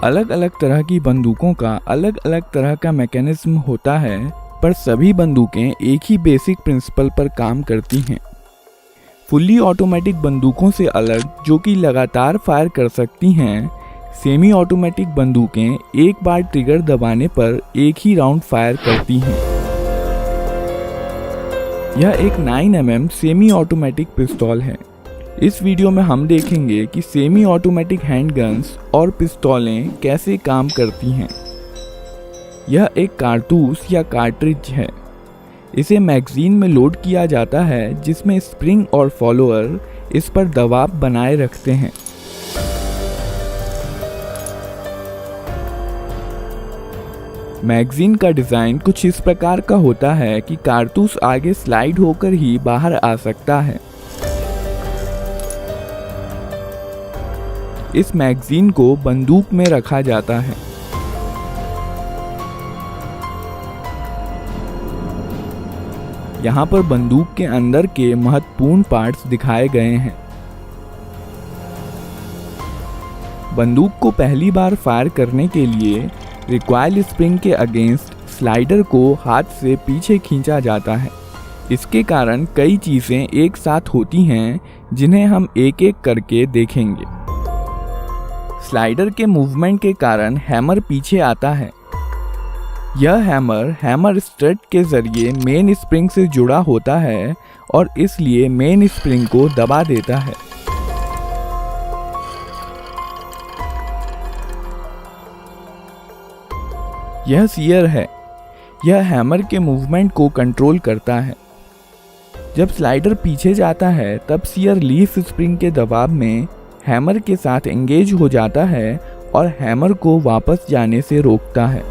अलग अलग तरह की बंदूकों का अलग अलग तरह का मैकेनिज्म होता है, पर सभी बंदूकें एक ही बेसिक प्रिंसिपल पर काम करती हैं। फुल्ली ऑटोमेटिक बंदूकों से अलग जो कि लगातार फायर कर सकती हैं, सेमी ऑटोमेटिक बंदूकें एक बार ट्रिगर दबाने पर एक ही राउंड फायर करती हैं। यह एक 9mm सेमी ऑटोमेटिक पिस्तौल है। इस वीडियो में हम देखेंगे कि सेमी ऑटोमेटिक हैंडगन्स और पिस्तौलें कैसे काम करती हैं। यह एक कारतूस या कार्ट्रिज है। इसे मैगजीन में लोड किया जाता है, जिसमें स्प्रिंग और फॉलोअर इस पर दबाव बनाए रखते हैं। मैगजीन का डिज़ाइन कुछ इस प्रकार का होता है कि कारतूस आगे स्लाइड होकर ही बाहर आ सकता है। इस मैगजीन को बंदूक में रखा जाता है। यहाँ पर बंदूक के अंदर के महत्वपूर्ण पार्ट्स दिखाए गए हैं। बंदूक को पहली बार फायर करने के लिए रिकॉइल स्प्रिंग के अगेंस्ट स्लाइडर को हाथ से पीछे खींचा जाता है। इसके कारण कई चीज़ें एक साथ होती हैं, जिन्हें हम एक एक करके देखेंगे। स्लाइडर के मूवमेंट के कारण हैमर पीछे आता है। यह हैमर स्ट्रट के जरिए मेन स्प्रिंग से जुड़ा होता है और इसलिए मेन स्प्रिंग को दबा देता है। यह सीयर है। यह हैमर के मूवमेंट को कंट्रोल करता है। जब स्लाइडर पीछे जाता है तब सीयर लीफ स्प्रिंग के दबाव में हैमर के साथ एंगेज हो जाता है और हैमर को वापस जाने से रोकता है।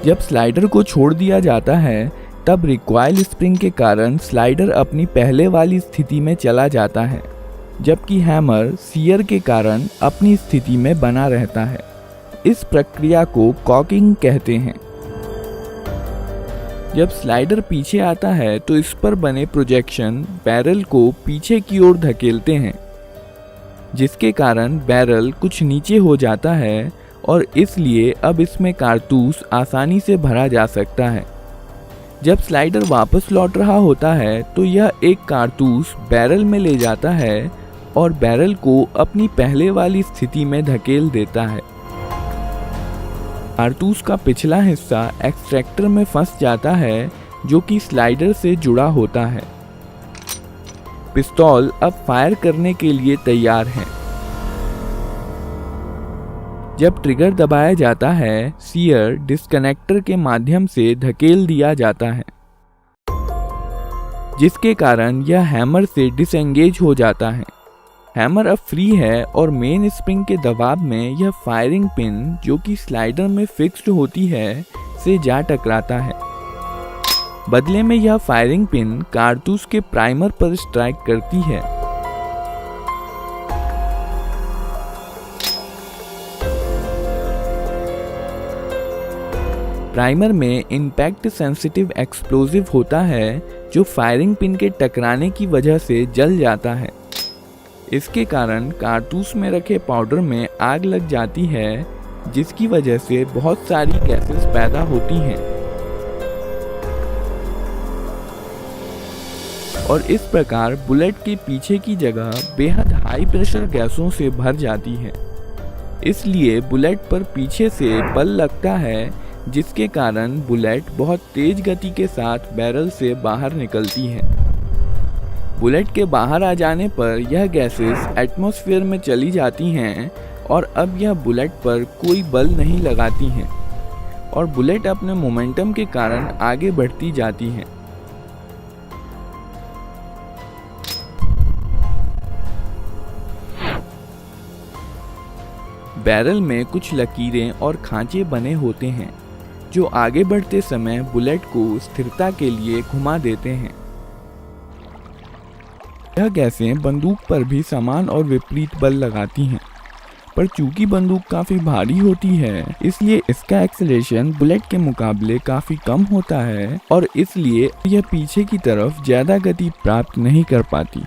जब स्लाइडर को छोड़ दिया जाता है तब रिकॉइल स्प्रिंग के कारण स्लाइडर अपनी पहले वाली स्थिति में चला जाता है, जबकि हैमर सीयर के कारण अपनी स्थिति में बना रहता है। इस प्रक्रिया को कॉकिंग कहते हैं। जब स्लाइडर पीछे आता है तो इस पर बने प्रोजेक्शन बैरल को पीछे की ओर धकेलते हैं, जिसके कारण बैरल कुछ नीचे हो जाता है और इसलिए अब इसमें कारतूस आसानी से भरा जा सकता है। जब स्लाइडर वापस लौट रहा होता है तो यह एक कारतूस बैरल में ले जाता है और बैरल को अपनी पहले वाली स्थिति में धकेल देता है। कारतूस का पिछला हिस्सा एक्सट्रैक्टर में फंस जाता है, जो कि स्लाइडर से जुड़ा होता है। पिस्तौल अब फायर करने के लिए तैयार है। जब ट्रिगर दबाया जाता है, सीयर डिस्कनेक्टर के माध्यम से धकेल दिया जाता है, जिसके कारण यह हैमर से डिसएंगेज हो जाता है। हैमर अब फ्री है और मेन स्प्रिंग के दबाव में यह फायरिंग पिन, जो कि स्लाइडर में फिक्स्ड होती है, से जा टकराता है। बदले में यह फायरिंग पिन कारतूस के प्राइमर पर स्ट्राइक करती है। प्राइमर में इम्पैक्ट सेंसिटिव एक्सप्लोजिव होता है, जो फायरिंग पिन के टकराने की वजह से जल जाता है। इसके कारण कारतूस में रखे पाउडर में आग लग जाती है, जिसकी वजह से बहुत सारी गैसेस पैदा होती हैं और इस प्रकार बुलेट के पीछे की जगह बेहद हाई प्रेशर गैसों से भर जाती है। इसलिए बुलेट पर पीछे से बल लगता है, जिसके कारण बुलेट बहुत तेज गति के साथ बैरल से बाहर निकलती है। बुलेट के बाहर आ जाने पर यह गैसेस एटमॉस्फेयर में चली जाती हैं और अब यह बुलेट पर कोई बल नहीं लगाती हैं और बुलेट अपने मोमेंटम के कारण आगे बढ़ती जाती है। बैरल में कुछ लकीरें और खांचे बने होते हैं, जो आगे बढ़ते समय बुलेट को स्थिरता के लिए घुमा देते हैं। यह गैसें बंदूक पर भी समान और विपरीत बल लगाती हैं, पर चूंकि बंदूक काफ़ी भारी होती है, इसलिए इसका एक्सेलरेशन बुलेट के मुकाबले काफ़ी कम होता है और इसलिए यह पीछे की तरफ ज़्यादा गति प्राप्त नहीं कर पाती।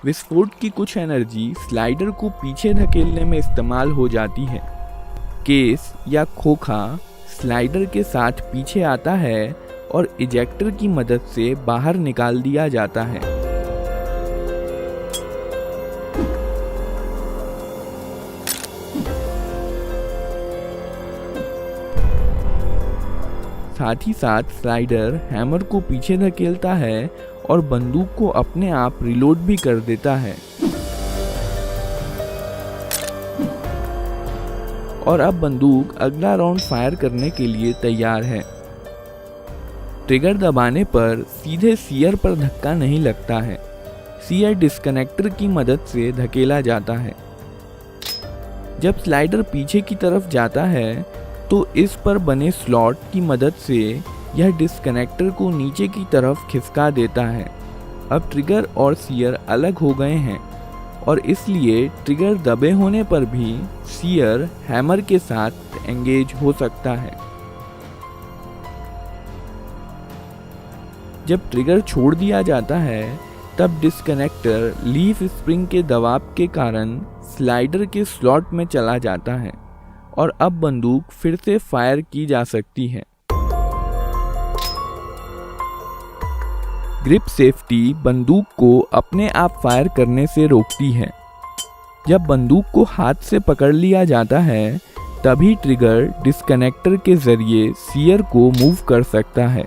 विस्फोट की कुछ एनर्जी स्लाइडर को पीछे धकेलने में इस्तेमाल हो जाती है। केस या खोखा स्लाइडर के साथ पीछे आता है और इजेक्टर की मदद से बाहर निकाल दिया जाता है। साथ ही साथ स्लाइडर हैमर को पीछे धकेलता है और बंदूक को अपने आप रिलोड भी कर देता है। और अब बंदूक अगला राउंड फायर करने के लिए तैयार है। ट्रिगर दबाने पर सीधे सीयर पर धक्का नहीं लगता है। सीयर डिस्कनेक्टर की मदद से धकेला जाता है। जब स्लाइडर पीछे की तरफ जाता है तो इस पर बने स्लॉट की मदद से यह डिस्कनेक्टर को नीचे की तरफ खिसका देता है। अब ट्रिगर और सीयर अलग हो गए हैं और इसलिए ट्रिगर दबे होने पर भी सीयर हैमर के साथ एंगेज हो सकता है। जब ट्रिगर छोड़ दिया जाता है तब डिस्कनेक्टर लीफ स्प्रिंग के दबाव के कारण स्लाइडर के स्लॉट में चला जाता है और अब बंदूक फिर से फायर की जा सकती है। ग्रिप सेफ्टी बंदूक को अपने आप फायर करने से रोकती है। जब बंदूक को हाथ से पकड़ लिया जाता है तभी ट्रिगर डिस्कनेक्टर के जरिए सीयर को मूव कर सकता है।